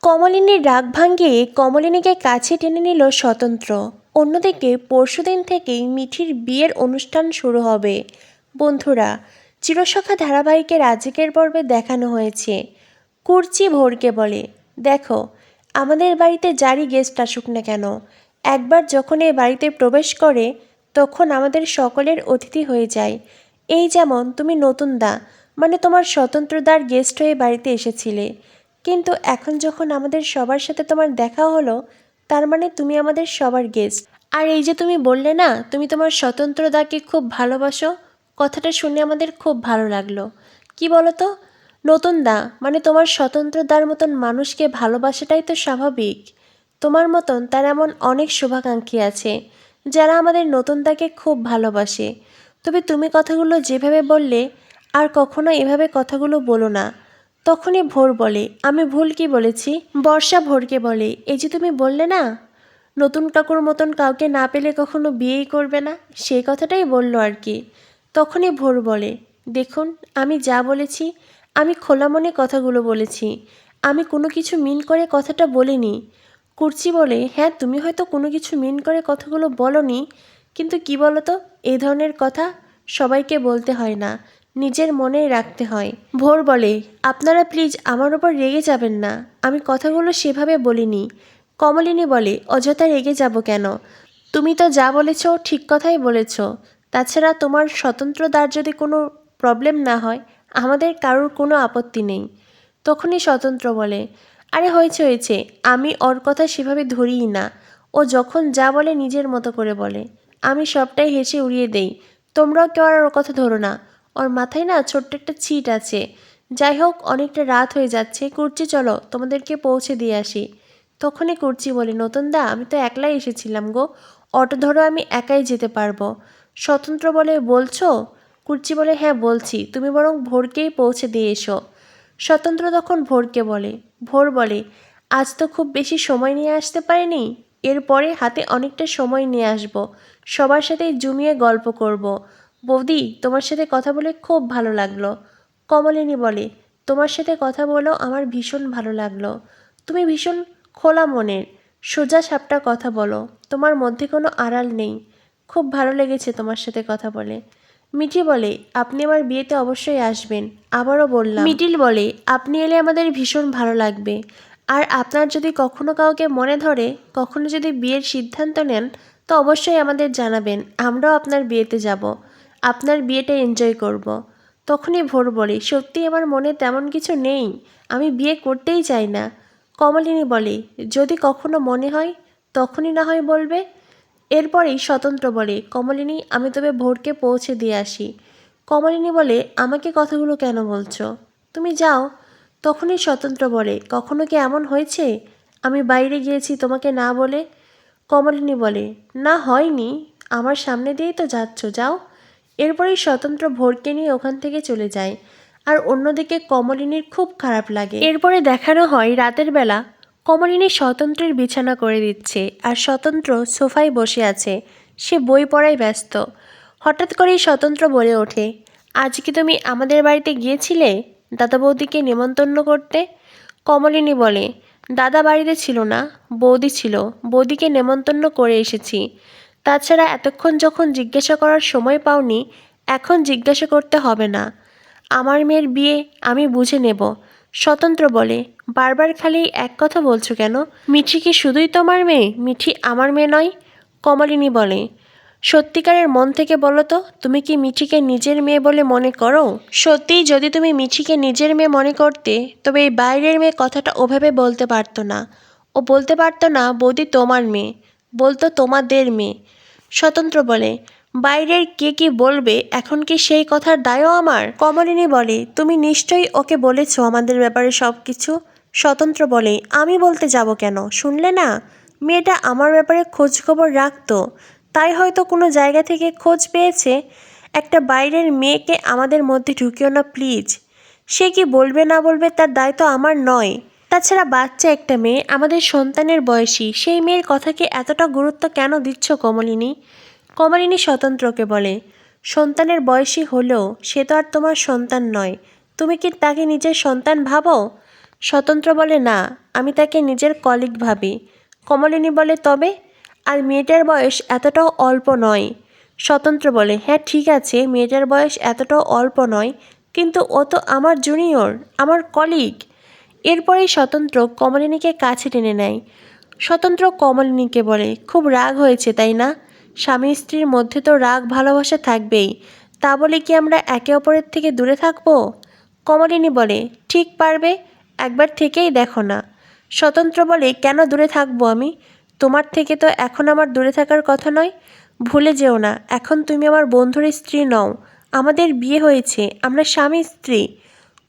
কমলিনীর রাগ ভাঙিয়ে কমলিনীকে কাছে টেনে নিল স্বতন্ত্র। অন্যদিকে পরশুদিন থেকেই মিঠির বিয়ের অনুষ্ঠান শুরু হবে। বন্ধুরা, চিরসখা ধারাবাহিকের আজকের পর্বে দেখানো হয়েছে কুর্চি ভোরকে বলে, দেখো আমাদের বাড়িতে যারই গেস্ট আসুক না কেন, একবার যখন এই বাড়িতে প্রবেশ করে তখন আমাদের সকলের অতিথি হয়ে যায়। এই যেমন তুমি নতুন দা মানে তোমার স্বতন্ত্রদার গেস্ট হয়ে বাড়িতে এসেছিলে, কিন্তু এখন যখন আমাদের সবার সাথে তোমার দেখা হলো, তার মানে তুমি আমাদের সবার গেস্ট। আর এই যে তুমি বললে না তুমি তোমার স্বতন্ত্রদাকে খুব ভালোবাসো, কথাটা শুনে আমাদের খুব ভালো লাগলো। কি বলো তো, নতুন দা মানে তোমার স্বতন্ত্রদার মতন মানুষকে ভালোবাসাটাই তো স্বাভাবিক। তোমার মতন তার এমন অনেক শুভাকাঙ্ক্ষী আছে যারা আমাদের নতুন দাকে খুব ভালোবাসে। তবে তুমি কথাগুলো যেভাবে বললে আর কখনো এভাবে কথাগুলো বলো না। তখনই ভোর বলে, আমি ভুল কি বলেছি? বর্ষা ভোরকে বলে, এই যে তুমি বললে না নতুন কাকুর মতন কাউকে না পেলে কখনো বিয়েই করবে না, সেই কথাটাই বললো আর কি। তখনই ভোর বলে, দেখুন আমি যা বলেছি আমি খোলা মনে কথাগুলো বলেছি, আমি কোনো কিছু মিন করে কথাটা বলিনি। কুর্চি বলে, হ্যাঁ তুমি হয়তো কোনো কিছু মিন করে কথাগুলো বলনি, কিন্তু কি বলো তো, এই ধরনের কথা সবাইকে বলতে হয় না, নিজের মনেই রাখতে হয়। ভোর বলে, আপনারা প্লিজ আমার ওপর রেগে যাবেন না, আমি কথাগুলো সেভাবে বলিনি। কমলিনী বলে, অযথা রেগে যাব কেন, তুমি তো যা বলেছ ঠিক কথাই বলেছ। তাছাড়া তোমার স্বতন্ত্রদার যদি কোনো প্রবলেম না হয় আমাদের কারোর কোনো আপত্তি নেই। তখনই স্বতন্ত্র বলে, আরে হয়েছে হয়েছে, আমি ওর কথা সেভাবে ধরিই না, ও যখন যা বলে নিজের মতো করে বলে, আমি সবটাই হেসে উড়িয়ে দেই, তোমরাও কেউ আর ওর কথা ধরো না, ওর মাথায় না ছোট্ট একটা ছিট আছে। যাই হোক অনেকটা রাত হয়ে যাচ্ছে, কুর্চি চলো তোমাদেরকে পৌঁছে দিয়ে আসি। তখনই কুর্চি বলে, নতুন দা আমি তো একলাই এসেছিলাম গো, অটো ধরো আমি একাই যেতে পারবো। স্বতন্ত্র বলে, বলছো? কুর্চি বলে, হ্যাঁ বলছি, তুমি বরং ভোরকেই পৌঁছে দিয়ে এসো। স্বতন্ত্র তখন ভোরকে বলে, ভোর বলে, আজ তো খুব বেশি সময় নিয়ে আসতে পারিনি, এরপরে হাতে অনেকটা সময় নিয়ে আসব, সবার সাথেই জমিয়ে গল্প করব। বৌদি তোমার সাথে কথা বলে খুব ভালো লাগলো। কমলিনী বলে, তোমার সাথে কথা বলেও আমার ভীষণ ভালো লাগলো, তুমি ভীষণ খোলা মনের, সোজা সাপটা কথা বলো, তোমার মধ্যে কোনো আড়াল নেই, খুব ভালো লেগেছে তোমার সাথে কথা বলে। মিঠি বলে, আপনি আমার বিয়েতে অবশ্যই আসবেন, আবারও বললাম। মিটিল বলে, আপনি এলে আমাদের ভীষণ ভালো লাগবে, আর আপনার যদি কখনো কাউকে মনে ধরে, কখনো যদি বিয়ের সিদ্ধান্ত নেন তো অবশ্যই আমাদের জানাবেন, আমরাও আপনার বিয়েতে যাব, আপনার বিয়েটা এনজয় করব। তখনই ভোর বলে, সত্যি আমার মনে তেমন কিছু নেই, আমি বিয়ে করতেই চাই না। কমলিনী বলে, যদি কখনো মনে হয় তখনই না হয় বলবে। এরপরেই স্বতন্ত্র বলে, কমলিনী আমি তবে ভোরকে পৌঁছে দিয়ে আসি। কমলিনী বলে, আমাকে কথাগুলো কেন বলছো, তুমি যাও। তখনই স্বতন্ত্র বলে, কখনো কি এমন হয়েছে আমি বাইরে গিয়েছি তোমাকে না বলে? কমলিনী বলে, না হয়নি, আমার সামনে দিয়েই তো যাচ্ছ, যাও। এরপরেই স্বতন্ত্র ভোরকে নিয়ে ওখান থেকে চলে যায়। আর অন্যদিকে কমলিনীর খুব খারাপ লাগে। এরপরে দেখানো হয় রাতের বেলা কমলিনী স্বতন্ত্রের বিছানা করে দিচ্ছে, আর স্বতন্ত্র সোফায় বসে আছে, সে বই পড়ায় ব্যস্ত। হঠাৎ করেই স্বতন্ত্র বলে ওঠে, আজ কি তুমি আমাদের বাড়িতে গিয়েছিলে দাদা বৌদিকে নেমন্তন্ন করতে? কমলিনী বলে, দাদা বাড়িতে ছিল না, বৌদি ছিল, বৌদিকে নেমন্তন্ন করে এসেছি। তাছাড়া এতক্ষণ যখন জিজ্ঞাসা করার সময় পাওনি, এখন জিজ্ঞাসা করতে হবে না, আমার মেয়ের বিয়ে আমি বুঝে নেব। স্বতন্ত্র বলে, বারবার খালি এক কথা বলছো কেন, মিঠি কি শুধুই তোমার মেয়ে, মিঠি আমার মেয়ে নয়? কমলিনী বলে, সত্যিকারের মন থেকে বলো তো, তুমি কি মিঠিকে নিজের মেয়ে বলে মনে করো? সত্যিই যদি তুমি মিঠিকে নিজের মেয়ে মনে করতে তবে এই বাইরের মেয়ে কথাটা ওভাবে বলতে পারতো না, ও বলতে পারতো না বৌদি তোমার মেয়ে, বলতো তোমাদের মেয়ে। স্বতন্ত্র বলে, বাইরের কে কি বলবে এখন কি সেই কথার দায়ও আমার? কমলিনী বলে, তুমি নিশ্চয়ই ওকে বলেছো আমাদের ব্যাপারে সব কিছু? স্বতন্ত্র বলে, আমি বলতে যাব কেন, শুনলে না মেয়েটা আমার ব্যাপারে খোঁজ খবর রাখতো, তাই হয়তো কোনো জায়গা থেকে খোঁজ পেয়েছে। একটা বাইরের মেয়েকে আমাদের মধ্যে ঢুকিও না প্লিজ, সে কি বলবে না বলবে তার দায়িত্ব আমার নয়। তাছাড়া বাচ্চা একটা মেয়ে, আমাদের সন্তানের বয়সী, সেই মেয়ের কথাকে এতটা গুরুত্ব কেন দিচ্ছ কমলিনী? কমলিনী স্বতন্ত্রকে বলে, সন্তানের বয়সী হলেও সে তো আর তোমার সন্তান নয়, তুমি কি তাকে নিজের সন্তান ভাবো? স্বতন্ত্র বলে, না, আমি তাকে নিজের কলিগ ভাবি। কমলিনী বলে, তবে? আর মেয়েটার বয়স এতটাও অল্প নয়। স্বতন্ত্র বলে, হ্যাঁ ঠিক আছে, মেয়েটার বয়স এতটাও অল্প নয়, কিন্তু ও তো আমার জুনিয়র, আমার কলিগ। এরপরেই স্বতন্ত্র কমলিনীকে কাছে টেনে নেয়। স্বতন্ত্র কমলিনীকে বলে, খুব রাগ হয়েছে তাই না? স্বামী স্ত্রীর মধ্যে তো রাগ ভালোবাসা থাকবেই, তা বলে কি আমরা একে অপরের থেকে দূরে থাকবো? কমলিনী বলে, ঠিক পারবে, একবার থেকেই দেখো না। স্বতন্ত্র বলে, কেন দূরে থাকবো আমি? তোমার থেকে তো এখন আমার দূরে থাকার কথা নয়। ভুলে যেও না, এখন তুমি আমার বন্ধুর স্ত্রী নও, আমাদের বিয়ে হয়েছে, আমরা স্বামী স্ত্রী।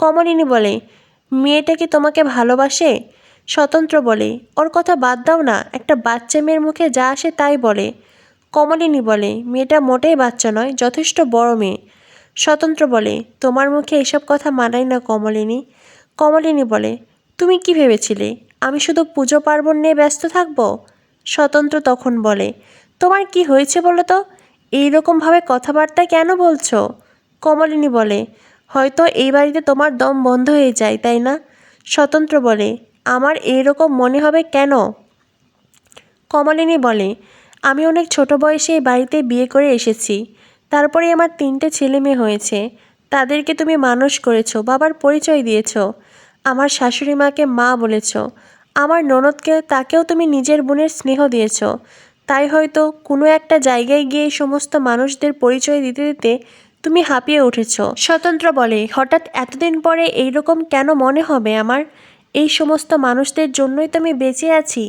কমলিনী বলে, মেয়েটা কি তোমাকে ভালোবাসে? স্বতন্ত্র বলে, ওর কথা বাদ দাও না, একটা বাচ্চা মেয়ের মুখে যা আসে তাই বলে। কমলিনী বলে, মেয়েটা মোটেই বাচ্চা নয়, যথেষ্ট বড় মেয়ে। স্বতন্ত্র বলে, তোমার মুখে এসব কথা মানায় না কমলিনী। কমলিনী বলে, তুমি কি ভেবেছিলে আমি শুধু পুজো পার্বণ নিয়ে ব্যস্ত থাকব? স্বতন্ত্র তখন বলে, তোমার কি হয়েছে বলো তো? এইরকমভাবে কথাবার্তা কেন বলছো? কমলিনী বলে, হয়তো এই বাড়িতে তোমার দম বন্ধ হয়ে যায়, তাই না? স্বতন্ত্র বলে, আমার এইরকম মনে হবে কেন? কমলিনী বলে, আমি অনেক ছোট বয়সে এই বাড়িতে বিয়ে করে এসেছি, তারপরে আমার 3টে ছেলে মেয়ে হয়েছে, তাদেরকে তুমি মানুষ করেছো, বাবার পরিচয় দিয়েছো, আমার শাশুড়ি মাকে মা বলেছো, আমার ননদকে তাকেও তুমি নিজের বোনের স্নেহ দিয়েছো। তাই হয়তো কোনো একটা জায়গায় গিয়ে এই সমস্ত মানুষদের পরিচয় দিতে দিতে তুমি হাঁপিয়ে উঠেছ। স্বতন্ত্র বলে, হঠাৎ এতদিন পরে এইরকম কেন মনে হবে আমার? এই সমস্ত মানুষদের জন্যই তো আমি বেঁচে আছি।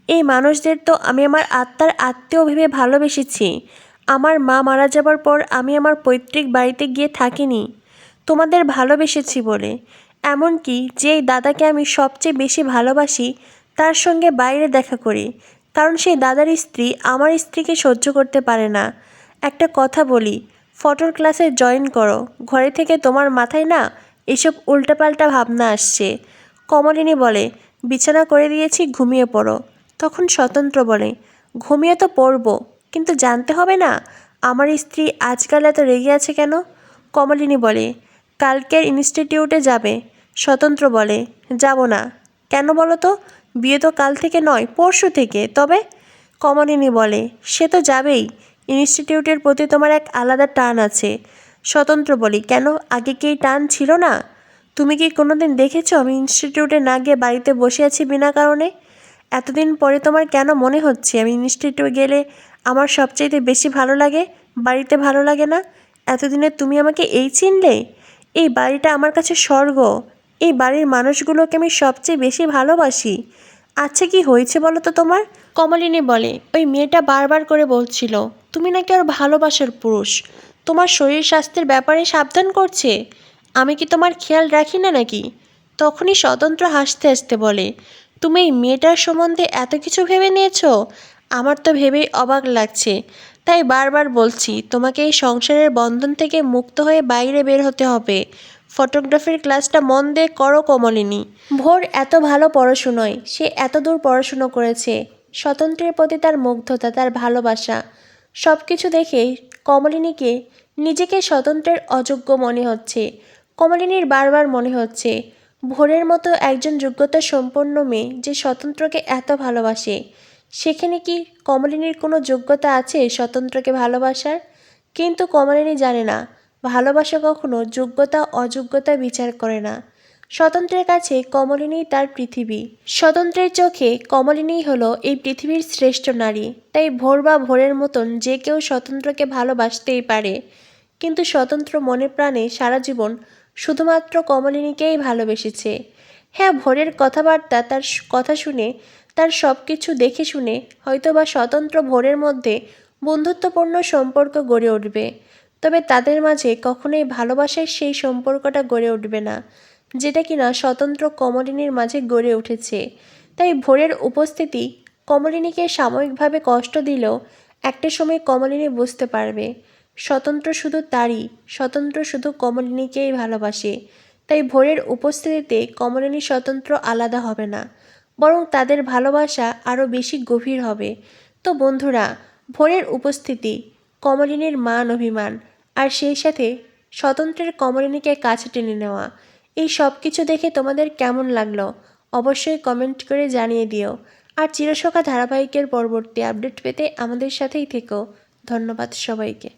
এই মানুষদের তো আমি আমার আত্মার আত্মীয় ভেবে ভালোবেসেছি। আমার মা মারা যাবার পর আমি আমার পৈতৃক বাড়িতে গিয়ে থাকিনি, তোমাদের ভালোবেসেছি বলে। এমনকি যেই দাদাকে আমি সবচেয়ে বেশি ভালোবাসি তার সঙ্গে বাইরে দেখা করি, কারণ সেই দাদার স্ত্রী আমার স্ত্রীকে সহ্য করতে পারে না। একটা কথা বলি, ফটোর ক্লাসে জয়েন করো, ঘরে থেকে তোমার মাথায় না এসব উল্টাপাল্টা ভাবনা আসছে। কমলিনী বলে, বিছানা করে দিয়েছি, ঘুমিয়ে পড়ো। তখন স্বতন্ত্র বলে, ঘুমিয়ে তো পড়বো, কিন্তু জানতে হবে না আমার স্ত্রী আজকাল এত রেগে আছে কেন? কমলিনী বলে, কালকের ইনস্টিটিউটে যাবে। স্বতন্ত্র বলে, যাব না। কেন বলো তো? বিয়ে তো কাল থেকে নয়, পরশু থেকে। তবে? কমলিনী বলে, সে তো যাবেই, ইনস্টিটিউটের প্রতি তোমার এক আলাদা টান আছে। স্বতন্ত্র বলি, কেন, আগে কি এই টান ছিল না? তুমি কি কোনোদিন দেখেছো আমি ইনস্টিটিউটে না গিয়ে বাড়িতে বসে আছি বিনা কারণে? এতদিন পরে তোমার কেন মনে হচ্ছে আমি ইনস্টিটিউটে গেলে আমার সবচাইতে বেশি ভালো লাগে, বাড়িতে ভালো লাগে না? এতদিনে তুমি আমাকে এই চিনলে? এই বাড়িটা আমার কাছে স্বর্গ, এই বাড়ির মানুষগুলোকে আমি সবচেয়ে বেশি ভালোবাসি। আচ্ছা, কি হয়েছে বলো তো তোমার? কমলিনী বলে, ওই মেয়েটা বারবার করে বলছিল তুমি নাকি ওর ভালোবাসার পুরুষ, তোমার শরীর স্বাস্থ্যের ব্যাপারে সাবধান করছে। আমি কি তোমার খেয়াল রাখি না নাকি? তখনই স্বতন্ত্র হাসতে হাসতে বলে, তুমি এই মেয়েটার সম্বন্ধে এত কিছু ভেবে নিয়েছো? আমার তো ভেবেই অবাক লাগছে। তাই বারবার বলছি তোমাকে এই সংসারের বন্ধন থেকে মুক্ত হয়ে বাইরে বের হতে হবে। ফটোগ্রাফির ক্লাসটা মন দিয়ে করো কমলিনী। ভোর এত ভালো পড়াশুনোয়, সে এত দূর পড়াশুনো করেছে। স্বতন্ত্রের প্রতি তার মুগ্ধতা, তার ভালোবাসা, সব কিছু দেখে কমলিনীকে নিজেকে স্বতন্ত্রের অযোগ্য মনে হচ্ছে। কমলিনীর বারবার মনে হচ্ছে, ভোরের মতো একজন যোগ্যতা সম্পন্ন মেয়ে যে স্বতন্ত্রকে এত ভালোবাসে, সেখানে কি কমলিনীর কোনো যোগ্যতা আছে স্বতন্ত্রকে ভালোবাসার? কিন্তু কমলিনী জানে না, ভালোবাসা কখনো যোগ্যতা অযোগ্যতা বিচার করে না। স্বতন্ত্রের কাছে কমলিনীই তার পৃথিবী। স্বতন্ত্রের চোখে কমলিনীই হলো এই পৃথিবীর শ্রেষ্ঠ নারী। তাই ভোর বা ভোরের মতন যে কেউ স্বতন্ত্রকে ভালোবাসতেই পারে। কিন্তু স্বতন্ত্র মনে প্রাণে সারা জীবন শুধুমাত্র কমলিনীকেই ভালোবেসেছে। হ্যাঁ, ভোরের কথাবার্তা, তার কথা শুনে, তার সব কিছু দেখে শুনে হয়তো বা স্বতন্ত্র ভোরের মধ্যে বন্ধুত্বপূর্ণ সম্পর্ক গড়ে উঠবে। তবে তাদের মাঝে কখনোই ভালোবাসার সেই সম্পর্কটা গড়ে উঠবে না, যেটা কিনা স্বতন্ত্র কমলিনীর মাঝে গড়ে উঠেছে। তাই ভোরের উপস্থিতি কমলিনীকে সাময়িকভাবে কষ্ট দিলেও একটা সময় কমলিনী বুঝতে পারবে স্বতন্ত্র শুধু তারই, স্বতন্ত্র শুধু কমলিনীকেই ভালোবাসে। তাই ভোরের উপস্থিতিতে কমলিনী স্বতন্ত্র আলাদা হবে না, বরং তাদের ভালোবাসা আরও বেশি গভীর হবে। তো বন্ধুরা, ভোরের উপস্থিতি, কমলিনীর মান অভিমান, আর সেই সাথে স্বতন্ত্রের কমলিনীকে কাছে টেনে নেওয়া, এই সব কিছু দেখে তোমাদের কেমন লাগলো অবশ্যই কমেন্ট করে জানিয়ে দিও। আর চিরসখা ধারাবাহিকের পরবর্তী আপডেট পেতে আমাদের সাথেই থেকো। ধন্যবাদ সবাইকে।